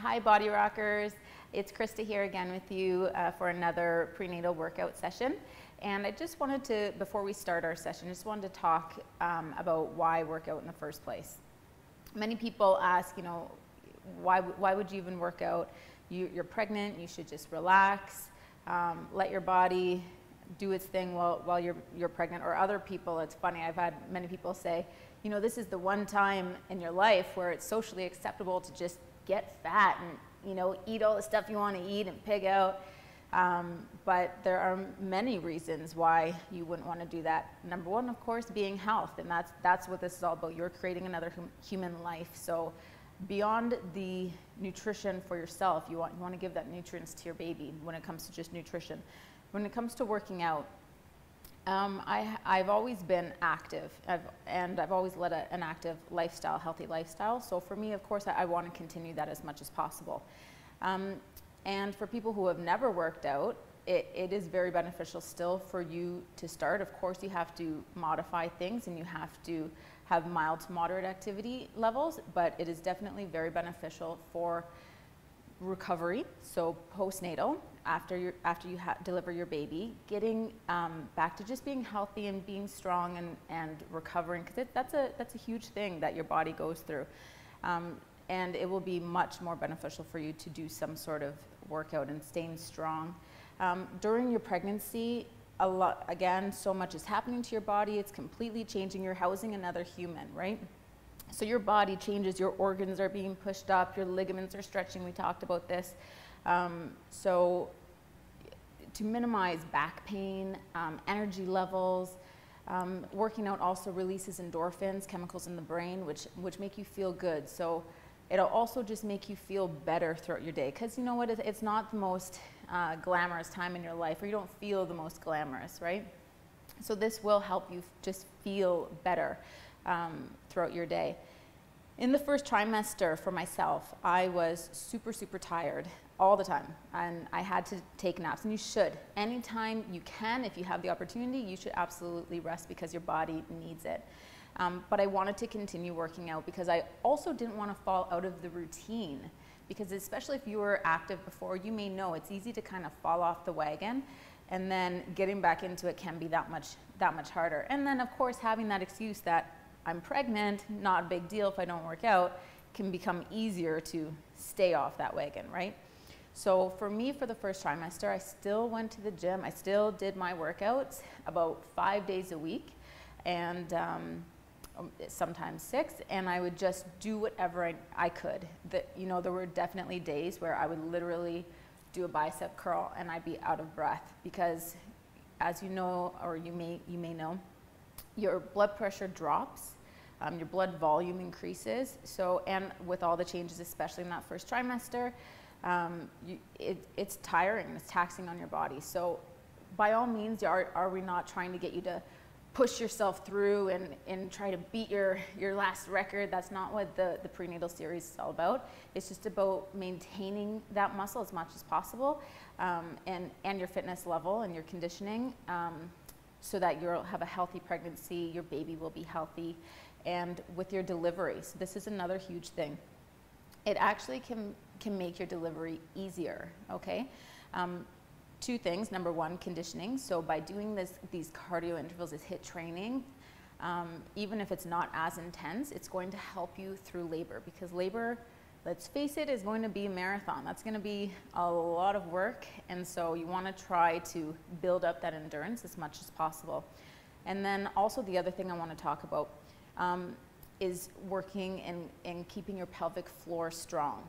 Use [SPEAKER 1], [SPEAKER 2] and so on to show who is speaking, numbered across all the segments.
[SPEAKER 1] Hi Body Rockers, it's Krista here again with you for another prenatal workout session. And I just wanted to, before we start our session, just wanted to talk about why work out in the first place. Many people ask, you know, why would you even work out? You're pregnant, you should just relax, let your body do its thing while you're pregnant. Or other people, it's funny, I've had many people say, you know, this is the one time in your life where it's socially acceptable to just get fat and, you know, eat all the stuff you want to eat and pig out. But there are many reasons why you wouldn't want to do that. Number one, of course, being health, and that's what this is all about. You're creating another human life. So beyond the nutrition for yourself, you want to give that nutrients to your baby when it comes to just nutrition. When it comes to working out, I've always been active, and I've always led an active lifestyle, healthy lifestyle. So for me, of course, I want to continue that as much as possible. And for people who have never worked out, it is very beneficial still for you to start. Of course, you have to modify things and you have to have mild to moderate activity levels, but it is definitely very beneficial for recovery. So postnatal, after you deliver your baby, getting back to just being healthy and being strong and recovering, because that's a huge thing that your body goes through. And it will be much more beneficial for you to do some sort of workout and staying strong. During your pregnancy, again, so much is happening to your body. It's completely changing. You're housing another human, right? So your body changes, your organs are being pushed up, your ligaments are stretching. We talked about this. So to minimize back pain, energy levels, working out also releases endorphins, chemicals in the brain, which make you feel good. So it'll also just make you feel better throughout your day, because you know what, it's not the most glamorous time in your life, or you don't feel the most glamorous, right? So this will help you just feel better throughout your day. In the first trimester for myself, I was super, super tired all the time, and I had to take naps, and you should. Anytime you can, if you have the opportunity, you should absolutely rest because your body needs it. But I wanted to continue working out because I also didn't want to fall out of the routine, because especially if you were active before, you may know it's easy to kind of fall off the wagon, and then getting back into it can be that much harder. And then of course having that excuse that I'm pregnant, not a big deal if I don't work out, can become easier to stay off that wagon, right? So for me, for the first trimester, I still went to the gym. I still did my workouts about 5 days a week, and sometimes 6, and I would just do whatever I could. You know, there were definitely days where I would literally do a bicep curl and I'd be out of breath, because as you know, or you may know, your blood pressure drops, your blood volume increases. So, and with all the changes, especially in that first trimester, it's tiring, it's taxing on your body. So by all means, are we not trying to get you to push yourself through and try to beat your last record? That's not what the prenatal series is all about. It's just about maintaining that muscle as much as possible, and your fitness level and your conditioning, so that you'll have a healthy pregnancy, your baby will be healthy, and with your delivery. So this is another huge thing. It actually can make your delivery easier, okay? 2 things. Number one, conditioning. So by doing these cardio intervals, this HIIT training, even if it's not as intense, it's going to help you through labor, because labor, let's face it, is going to be a marathon. That's going to be a lot of work, and so you want to try to build up that endurance as much as possible. And then also the other thing I want to talk about is working and keeping your pelvic floor strong.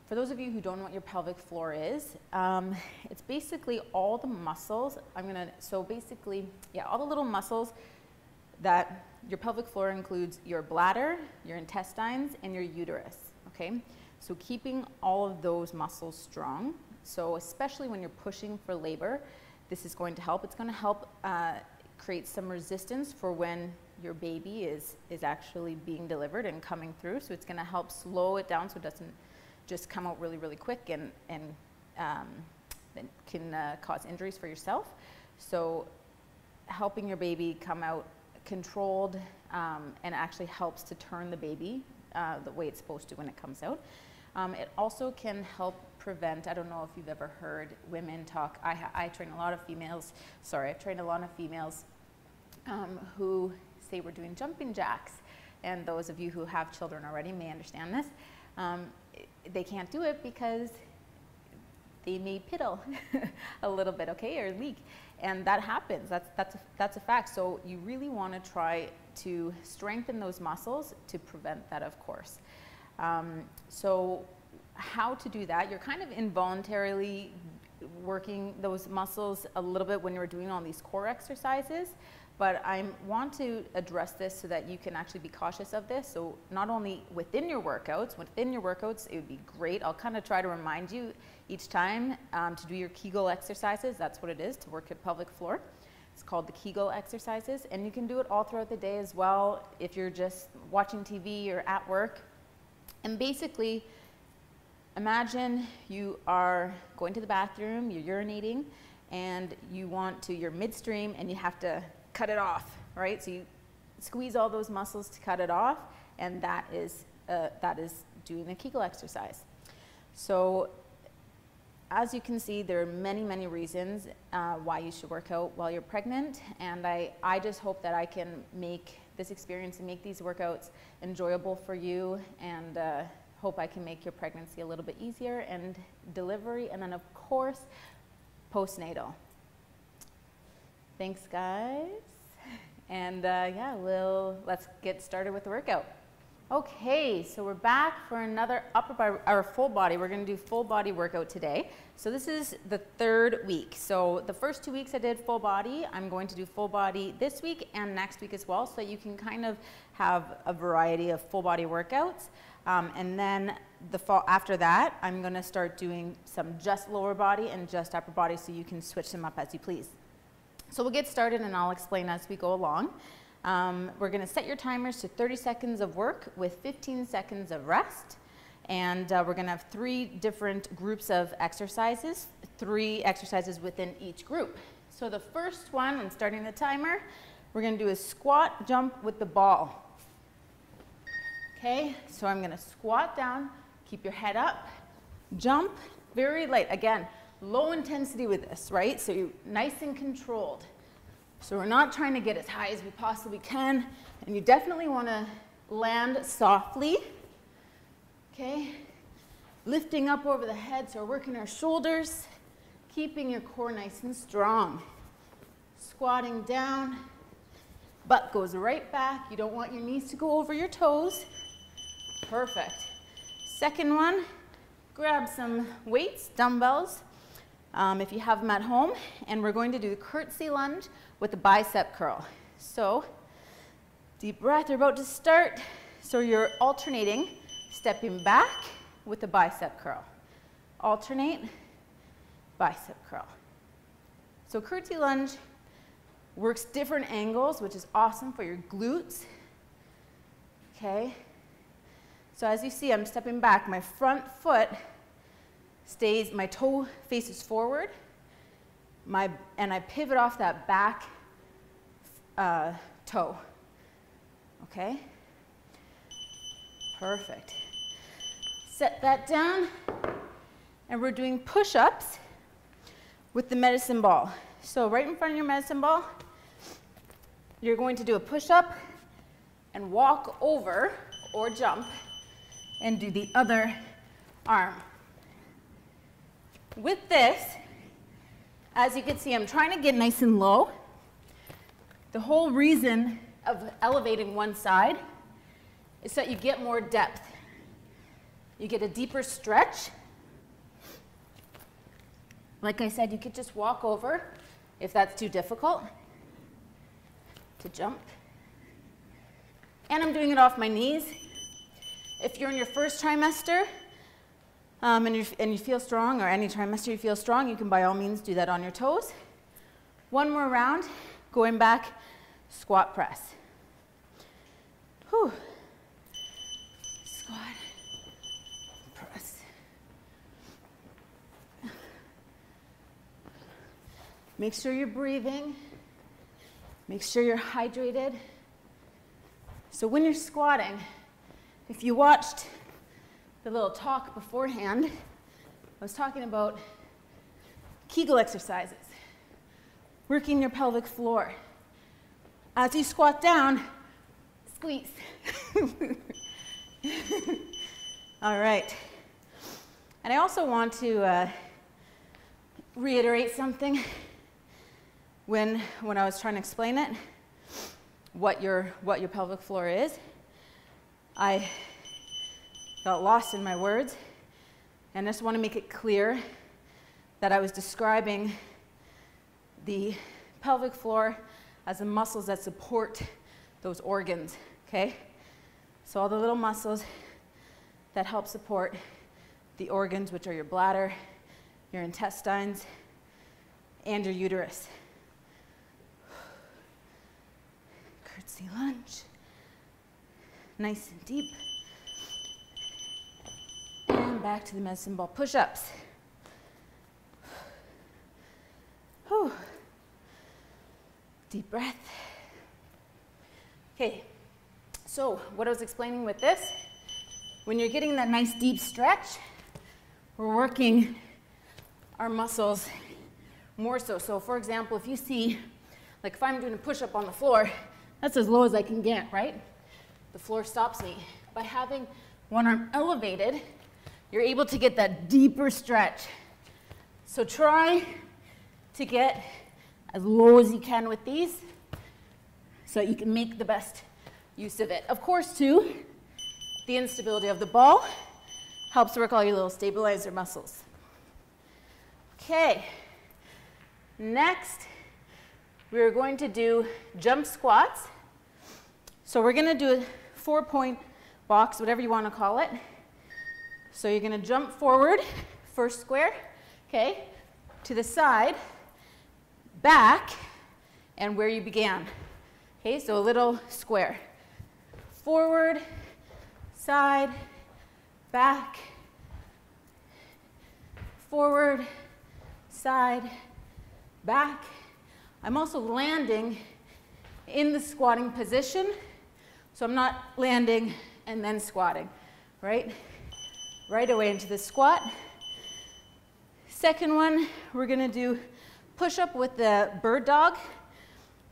[SPEAKER 1] For those of you who don't know what your pelvic floor is, it's basically all the muscles. So basically, yeah, all the little muscles that your pelvic floor includes: your bladder, your intestines, and your uterus, okay? So keeping all of those muscles strong. So especially when you're pushing for labor, this is going to help. It's going to help create some resistance for when your baby is actually being delivered and coming through. So it's going to help slow it down so it doesn't just come out really, really quick and can cause injuries for yourself. So helping your baby come out controlled and actually helps to turn the baby the way it's supposed to when it comes out. It also can help prevent, I don't know if you've ever heard women talk, I train a lot of females, I've trained a lot of females who say we're doing jumping jacks. And those of you who have children already may understand this. They can't do it because they may piddle a little bit, okay, or leak. And that happens, that's a fact. So you really want to try to strengthen those muscles to prevent that, of course. So how to do that? You're kind of involuntarily working those muscles a little bit when you're doing all these core exercises, but I want to address this so that you can actually be cautious of this. So not only within your workouts, it would be great. I'll kind of try to remind you each time to do your Kegel exercises. That's what it is, to work your pelvic floor. It's called the Kegel exercises, and you can do it all throughout the day as well if you're just watching TV or at work. And basically, imagine you are going to the bathroom, you're urinating, and you're midstream and you have to cut it off, right? So you squeeze all those muscles to cut it off, and that is doing a Kegel exercise. So as you can see, there are many, many reasons why you should work out while you're pregnant, and I just hope that I can make this experience and make these workouts enjoyable for you, and hope I can make your pregnancy a little bit easier, and delivery, and then of course postnatal. Thanks, guys. And yeah, let's get started with the workout. Okay, so we're back for another full body. We're going to do full body workout today. So this is the third week. So the first 2 weeks I did full body. I'm going to do full body this week and next week as well, so that you can kind of have a variety of full body workouts. And then after that, I'm going to start doing some just lower body and just upper body, so you can switch them up as you please. So we'll get started, and I'll explain as we go along. We're going to set your timers to 30 seconds of work with 15 seconds of rest. And we're going to have 3 different groups of exercises, 3 exercises within each group. So the first one, I'm starting the timer, we're going to do a squat jump with the ball. Okay, so I'm going to squat down, keep your head up, jump, very light. Again, low intensity with this, right? So you're nice and controlled. So we're not trying to get as high as we possibly can, and you definitely want to land softly, okay? Lifting up over the head, so we're working our shoulders, keeping your core nice and strong. Squatting down, butt goes right back. You don't want your knees to go over your toes. Perfect. Second one, grab some weights, dumbbells, if you have them at home, and we're going to do the curtsy lunge with the bicep curl. So, deep breath, you're about to start. So you're alternating, stepping back with the bicep curl. Alternate, bicep curl. So curtsy lunge works different angles, which is awesome for your glutes. Okay. So as you see, I'm stepping back. My front foot stays, my toe faces forward, and I pivot off that back toe. Okay? Perfect. Set that down, and we're doing push-ups with the medicine ball. So right in front of your medicine ball, you're going to do a push-up and walk over or jump and do the other arm. With this, as you can see, I'm trying to get nice and low. The whole reason of elevating one side is so that you get more depth. You get a deeper stretch. Like I said, you could just walk over if that's too difficult to jump. And I'm doing it off my knees. If you're in your first trimester and you feel strong, or any trimester you feel strong, you can by all means do that on your toes. One more round, going back, squat press. Whew. Squat, press. Make sure you're breathing. Make sure you're hydrated. So when you're squatting, if you watched the little talk beforehand, I was talking about Kegel exercises, working your pelvic floor. As you squat down, squeeze. All right. And I also want to reiterate something when I was trying to explain it, what your pelvic floor is. I got lost in my words, and I just want to make it clear that I was describing the pelvic floor as the muscles that support those organs, okay? So all the little muscles that help support the organs, which are your bladder, your intestines, and your uterus. Curtsy lunge. Nice and deep. And back to the medicine ball push-ups. Whew. Deep breath. Okay, so what I was explaining with this, when you're getting that nice deep stretch, we're working our muscles more so. So for example, if you see, like if I'm doing a push-up on the floor, that's as low as I can get, right? The floor stops me. By having one arm elevated, you're able to get that deeper stretch. So try to get as low as you can with these so that you can make the best use of it. Of course, too, the instability of the ball helps work all your little stabilizer muscles. Okay, next we're going to do jump squats. So we're going to do a 4-point box, whatever you want to call it. So you're going to jump forward, first square, okay, to the side, back, and where you began. Okay, so a little square. Forward, side, back, forward, side, back. I'm also landing in the squatting position, so I'm not landing and then squatting, right? Right away into the squat. Second one, we're going to do push-up with the bird dog.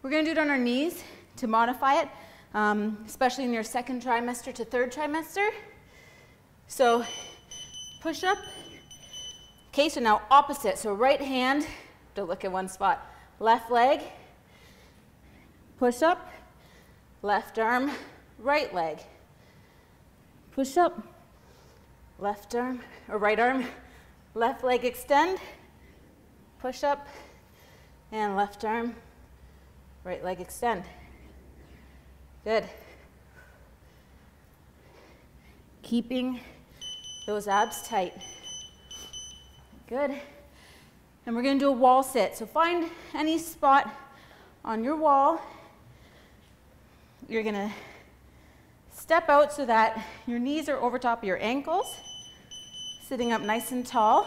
[SPEAKER 1] We're going to do it on our knees to modify it, especially in your second trimester to third trimester. So push-up. Okay, so now opposite. So right hand, don't look at one spot. Left leg, push-up, left arm, right leg. Push-up, left arm, or right arm, left leg extend, push-up, and left arm, right leg extend. Good. Keeping those abs tight. Good. And we're going to do a wall sit. So find any spot on your wall. You're going to step out so that your knees are over top of your ankles, sitting up nice and tall.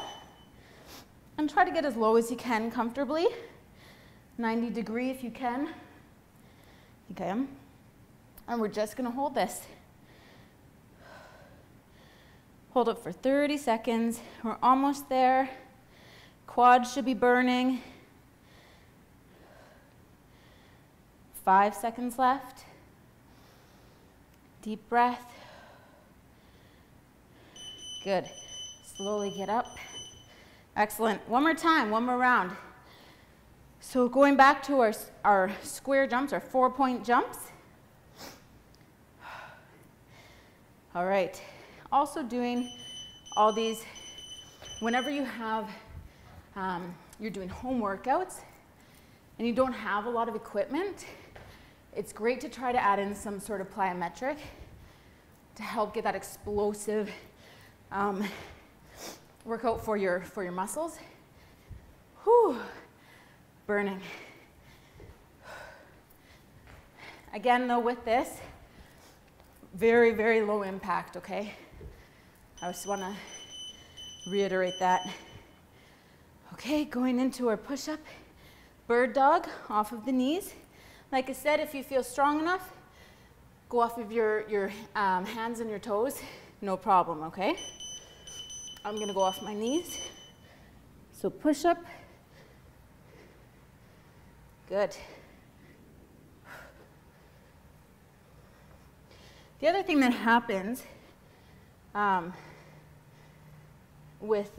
[SPEAKER 1] And try to get as low as you can comfortably. 90 degree if you can. Okay. And we're just going to hold this. Hold it for 30 seconds. We're almost there. Quads should be burning. 5 seconds left. Deep breath. Good. Slowly get up. Excellent. One more time, one more round. So going back to our square jumps, our 4-point jumps. All right. Also doing all these, whenever you have, you're doing home workouts and you don't have a lot of equipment, it's great to try to add in some sort of plyometric to help get that explosive workout for your muscles. Whew, burning. Again, though, with this, very, very low impact, okay? I just want to reiterate that. Okay, going into our push-up, bird dog off of the knees. Like I said, if you feel strong enough, go off of your hands and your toes no problem, okay? I'm gonna go off my knees. So push up. Good. The other thing that happens with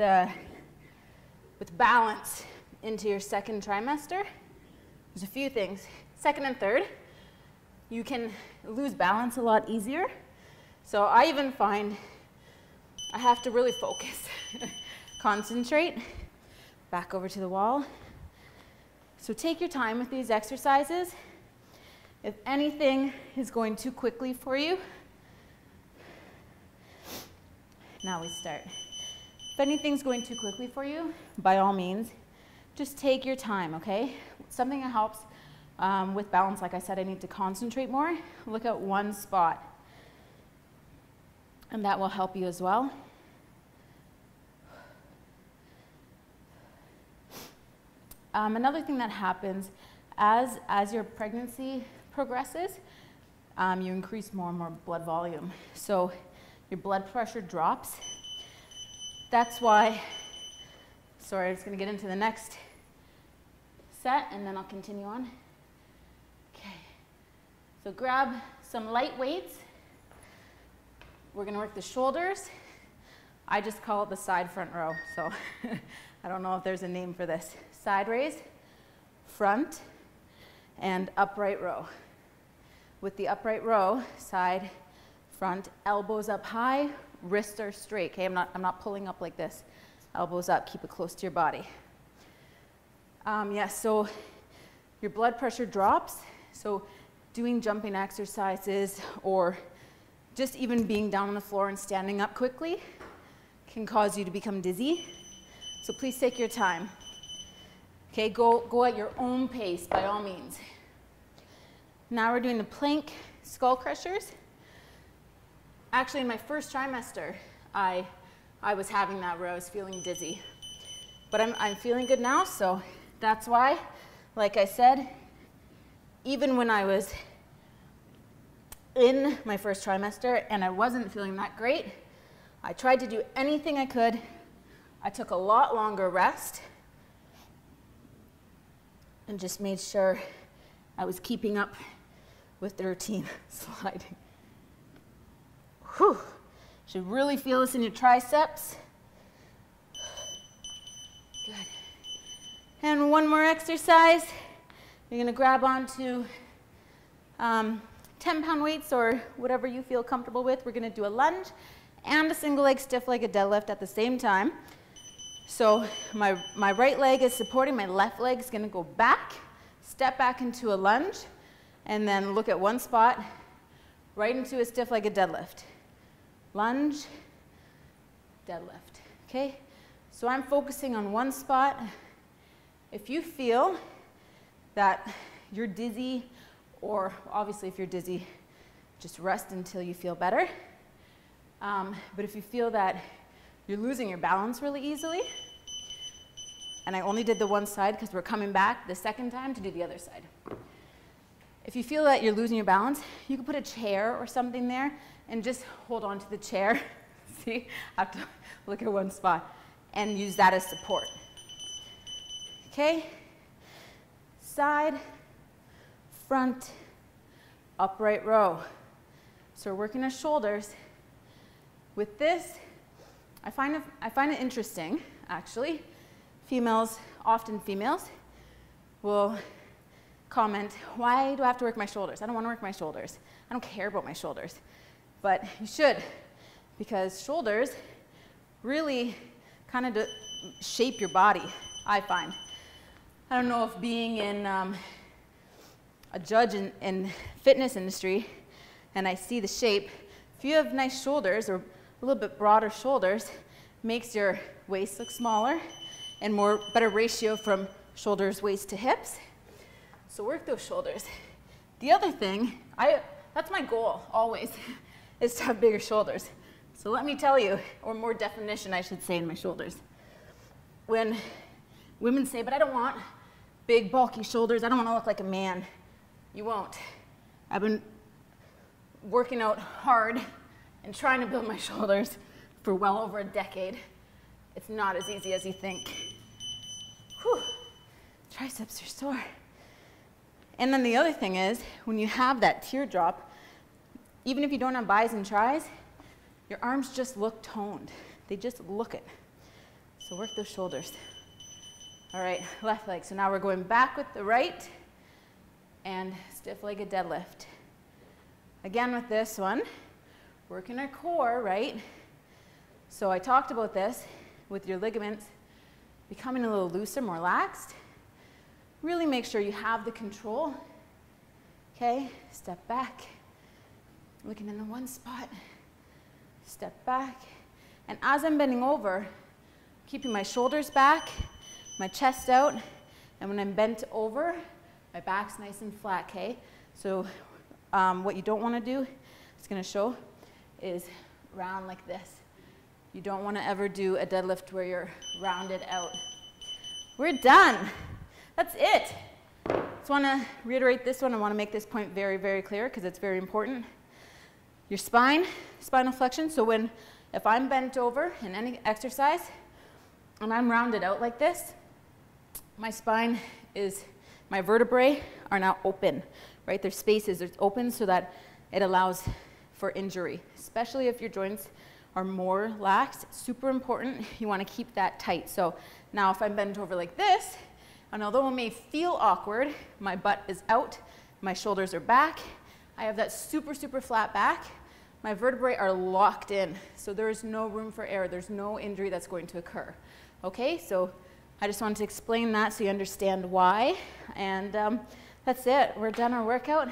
[SPEAKER 1] balance into your second trimester, there's a few things. Second and third, you can lose balance a lot easier. So I even find I have to really focus, concentrate, back over to the wall. So take your time with these exercises. If anything is going too quickly for you, now we start. If anything's going too quickly for you, by all means, just take your time, okay? Something that helps with balance, like I said, I need to concentrate more. Look at one spot, and that will help you as well. Another thing that happens as your pregnancy progresses, you increase more and more blood volume. So your blood pressure drops. That's why, sorry, I'm just going to get into the next set and then I'll continue on. Okay, so grab some light weights. We're going to work the shoulders. I just call it the side front row, so I don't know if there's a name for this. Side raise, front, and upright row. With the upright row, side, front, elbows up high, wrists are straight. Okay, I'm not pulling up like this. Elbows up, keep it close to your body. So your blood pressure drops. So doing jumping exercises or just even being down on the floor and standing up quickly can cause you to become dizzy. So please take your time. Okay, go at your own pace by all means. Now we're doing the plank skull crushers. Actually, in my first trimester, I was having that where I was feeling dizzy. But I'm feeling good now, so that's why, like I said, even when I was in my first trimester and I wasn't feeling that great, I tried to do anything I could. I took a lot longer rest and just made sure I was keeping up with the routine. Sliding. Whew. Should really feel this in your triceps. Good. And one more exercise. You're going to grab onto 10-pound weights or whatever you feel comfortable with. We're going to do a lunge and a single leg stiff-legged deadlift at the same time. So my right leg is supporting, my left leg is going to go back, step back into a lunge, and then look at one spot, right into a stiff-legged deadlift. Lunge, deadlift, okay? So I'm focusing on one spot. If you feel that you're dizzy, or obviously if you're dizzy, just rest until you feel better. But if you feel that you're losing your balance really easily, and I only did the one side because we're coming back the second time to do the other side. If you feel that you're losing your balance, you can put a chair or something there and just hold on to the chair. See, I have to look at one spot and use that as support. Okay, side, front, upright row. So we're working our shoulders. With this, I find it interesting, actually. Often females, will comment, why do I have to work my shoulders? I don't want to work my shoulders. I don't care about my shoulders. But you should, because shoulders really kind of shape your body, I find. I don't know if being in a judge in fitness industry and I see the shape, if you have nice shoulders or a little bit broader shoulders, makes your waist look smaller and better ratio from shoulders, waist to hips. So work those shoulders. The other thing, that's my goal always, is to have bigger shoulders. So let me tell you, or more definition I should say in my shoulders. When women say, but I don't want big bulky shoulders, I don't want to look like a man. You won't. I've been working out hard and trying to build my shoulders for well over a decade. It's not as easy as you think. Whew. Triceps are sore. And then the other thing is, when you have that teardrop, even if you don't have bis and tris, your arms just look toned. They just look it. So work those shoulders. All right, left leg. So now we're going back with the right and stiff-legged deadlift. Again with this one, working our core, right? So I talked about this with your ligaments becoming a little looser, more laxed. Really make sure you have the control. Okay, step back. Looking in the one spot. Step back. And as I'm bending over, keeping my shoulders back, my chest out, and when I'm bent over, my back's nice and flat, okay? So what you don't want to do, it's going to show, is round like this. You don't want to ever do a deadlift where you're rounded out. We're done. That's it. Just want to reiterate this one. I want to make this point very, very clear because it's very important. Your spine, spinal flexion. So if I'm bent over in any exercise and I'm rounded out like this, my spine is, my vertebrae are now open, right? There's spaces, there's open so that it allows for injury, especially if your joints are more lax. Super important. You want to keep that tight. So now if I'm bent over like this, and although it may feel awkward, my butt is out, my shoulders are back, I have that super, super flat back, my vertebrae are locked in, so there is no room for error. There's no injury that's going to occur. Okay, so I just wanted to explain that so you understand why, and that's it. We're done our workout.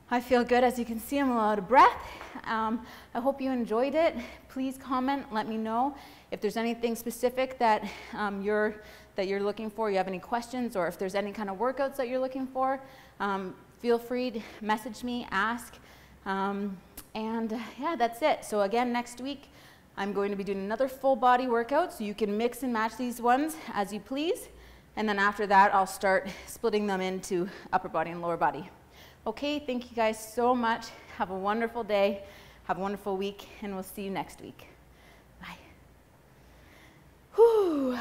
[SPEAKER 1] I feel good. As you can see, I'm a little out of breath. I hope you enjoyed it. Please comment, let me know if there's anything specific that you're looking for, you have any questions, or if there's any kind of workouts that you're looking for. Feel free to message me, ask, and yeah, that's it. So again, next week, I'm going to be doing another full body workout, so you can mix and match these ones as you please. And then after that, I'll start splitting them into upper body and lower body. Okay, thank you guys so much. Have a wonderful day, have a wonderful week, and we'll see you next week. Bye. Whew.